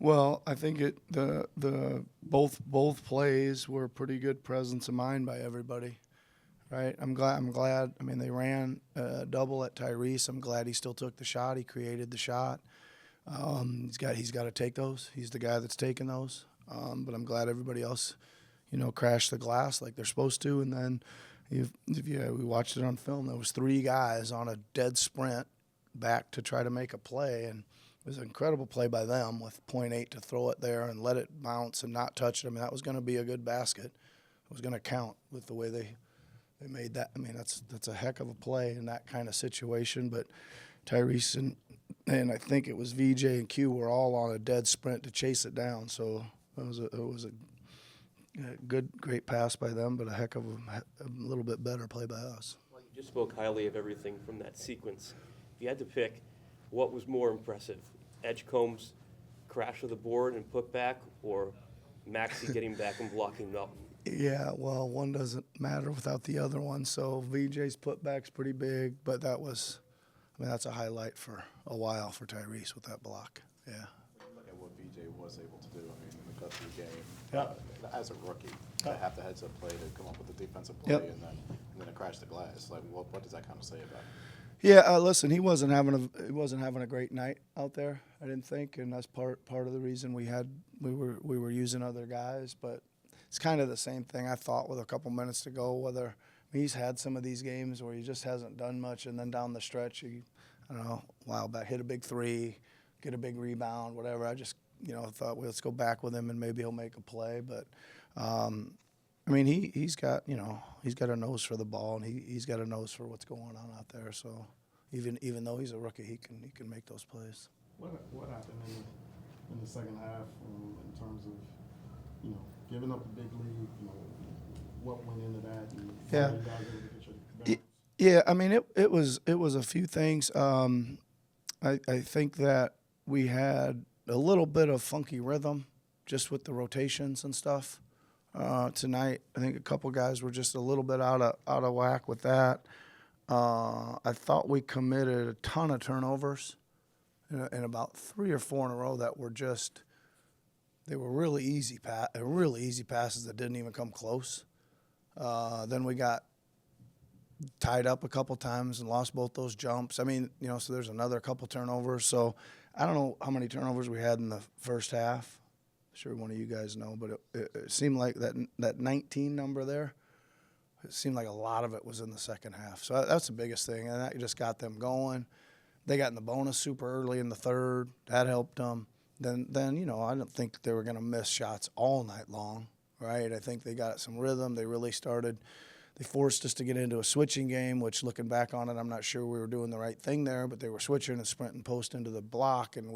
Well, I think the both plays were pretty good presence of mind by everybody, right? I'm glad. I mean, they ran a double at Tyrese. I'm glad he still took the shot. He created the shot. He's got to take those. He's the guy that's taking those. But I'm glad everybody else, crashed the glass like they're supposed to. And then, we watched it on film. There was three guys on a dead sprint back to try to make a play, and it was an incredible play by them with .8 to throw it there and let it bounce and not touch it. I mean, that was going to be a good basket. It was going to count with the way they made that. I mean, that's a heck of a play in that kind of situation. But Tyrese and I think it was VJ and Q were all on a dead sprint to chase it down. So it was a great pass by them, but a heck of a little bit better play by us. Well, you just spoke highly of everything from that sequence. If you had to pick, what was more impressive? Edgecombe's crash of the board and put back, or Maxey getting back and blocking Melton? Yeah, well, one doesn't matter without the other one. So VJ's putback's pretty big, but that's a highlight for a while for Tyrese with that block. Yeah. Look at what VJ was able to do. I mean, in the guts of the game, as a rookie, to have the heads-up play to come up with the defensive play, and then to crash the glass. Like, what does that kind of say about him? Yeah, listen, he wasn't having a great night out there, I didn't think, and that's part of the reason we were using other guys. But it's kind of the same thing I thought with a couple minutes to go. He's had some of these games where he just hasn't done much, and then down the stretch, I don't know, a while back, hit a big three, get a big rebound, whatever. I just thought, well, let's go back with him and maybe he'll make a play. But I mean, he's got a nose for the ball, and he's got a nose for what's going on out there. So even though he's a rookie, he can make those plays. What happened in the second half in terms of giving up a big lead? What went into that? And Yeah. you guys able to get your balance? Yeah, I mean, it was a few things. I think that we had a little bit of funky rhythm just with the rotations and stuff. Tonight, I think a couple guys were just a little bit out of whack with that. I thought we committed a ton of turnovers in about 3 or 4 in a row that were they were really easy passes that didn't even come close. Then we got tied up a couple times and lost both those jumps. I mean, so there's another couple turnovers. So I don't know how many turnovers we had in the first half. I'm sure one of you guys know, but it seemed like that 19 number there, it seemed like a lot of it was in the second half. So that's the biggest thing, and that just got them going. They got in the bonus super early in the third. That helped them. Then I don't think they were going to miss shots all night long, right? I think they got some rhythm. They really started. They forced us to get into a switching game, which, looking back on it, I'm not sure we were doing the right thing there. But they were switching and sprinting post into the block, and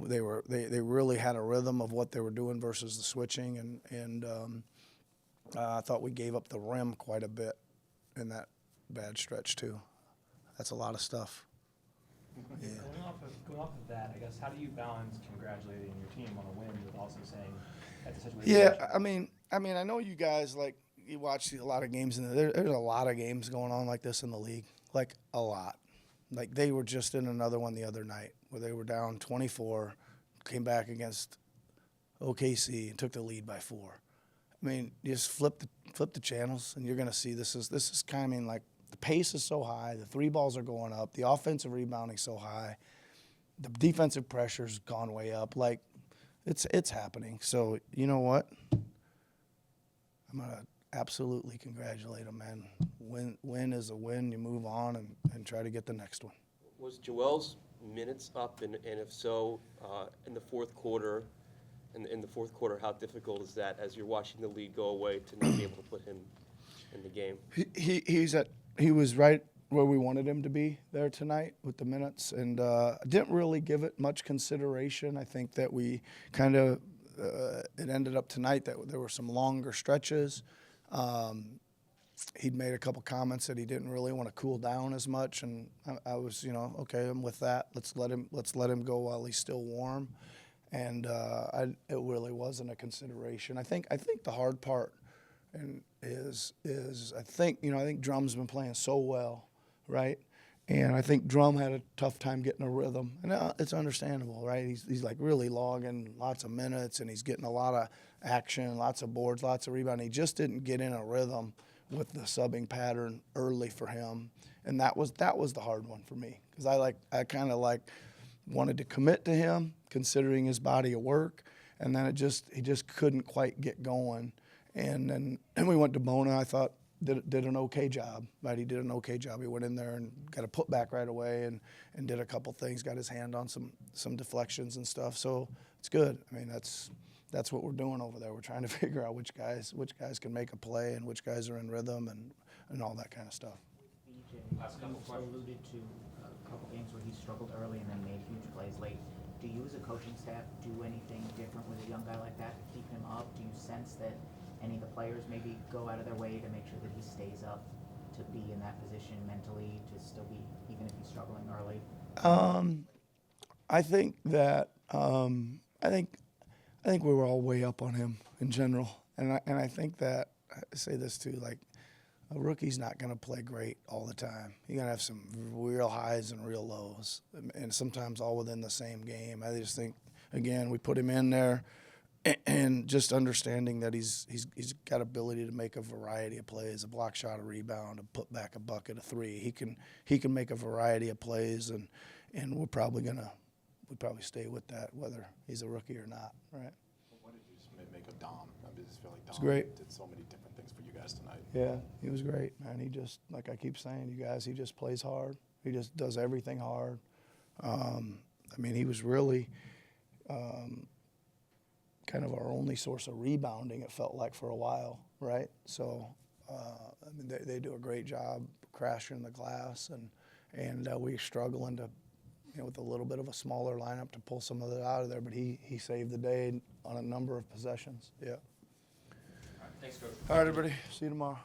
they really had a rhythm of what they were doing versus the switching, and I thought we gave up the rim quite a bit in that bad stretch too. That's a lot of stuff. Yeah. Going off of that, I guess, how do you balance congratulating your team on a win with also saying that's a situation? Yeah, I mean, I know you guys you watch a lot of games, and there's a lot of games going on like this in the league, like a lot. Like they were just in another one the other night where they were down 24, came back against OKC and took the lead by 4. I mean, you just flip the channels, and you're going to see this is kind of, I mean, like the pace is so high, the three balls are going up, the offensive rebounding so high, the defensive pressure's gone way up. Like it's happening. So you know what? I'm gonna absolutely congratulate them, man. Win is a win. You move on and try to get the next one. Was Joel's minutes up, and if so, in the fourth quarter? In the fourth quarter, how difficult is that as you're watching the lead go away to not be able to put him in the game? He was right where we wanted him to be there tonight with the minutes, and didn't really give it much consideration. I think that we kind of it ended up tonight that there were some longer stretches. He'd made a couple comments that he didn't really want to cool down as much, and I was, okay, I'm with that. Let's let him go while he's still warm. And it really wasn't a consideration. I think the hard part is I think Drum's been playing so well, right? And I think Drum had a tough time getting a rhythm, and it's understandable, right? He's like really logging lots of minutes, and he's getting a lot of action, lots of boards, lots of rebounding. He just didn't get in a rhythm with the subbing pattern early for him, and that was the hard one for me, because I kind of wanted to commit to him, considering his body of work, and then he just couldn't quite get going. And we went to Bona. I thought did an okay job, right? He did an okay job. He went in there and got a putback right away and did a couple things, got his hand on some deflections and stuff. So it's good. I mean, that's what we're doing over there. We're trying to figure out which guys can make a play and which guys are in rhythm and all that kind of stuff. BJ, you alluded to a couple games where he struggled early and then made huge plays late. Do you as a coaching staff do anything different with a young guy like that to keep him up? Do you sense that any of the players maybe go out of their way to make sure that he stays up to be in that position mentally, to still be, even if he's struggling early? I think that I think we were all way up on him in general, and I think that I say this too, like a rookie's not going to play great all the time. You're going to have some real highs and real lows, and sometimes all within the same game. I just think, again, we put him in there, and just understanding that he's got ability to make a variety of plays, a block shot, a rebound, a put back, a bucket, a three. He can make a variety of plays, and we'd probably stay with that, whether he's a rookie or not, right? What did you just make of Dom? I just feel like Dom great. did so many different things for you guys tonight. Yeah, he was great, man. He just, like I keep saying, you guys, he just plays hard. He just does everything hard. I mean, he was really kind of our only source of rebounding, it felt like, for a while, right? So, I mean, they do a great job crashing the glass, and we're struggling to, with a little bit of a smaller lineup to pull some of it out of there, but he saved the day on a number of possessions, yeah. Thanks, Coach. All right, everybody, see you tomorrow.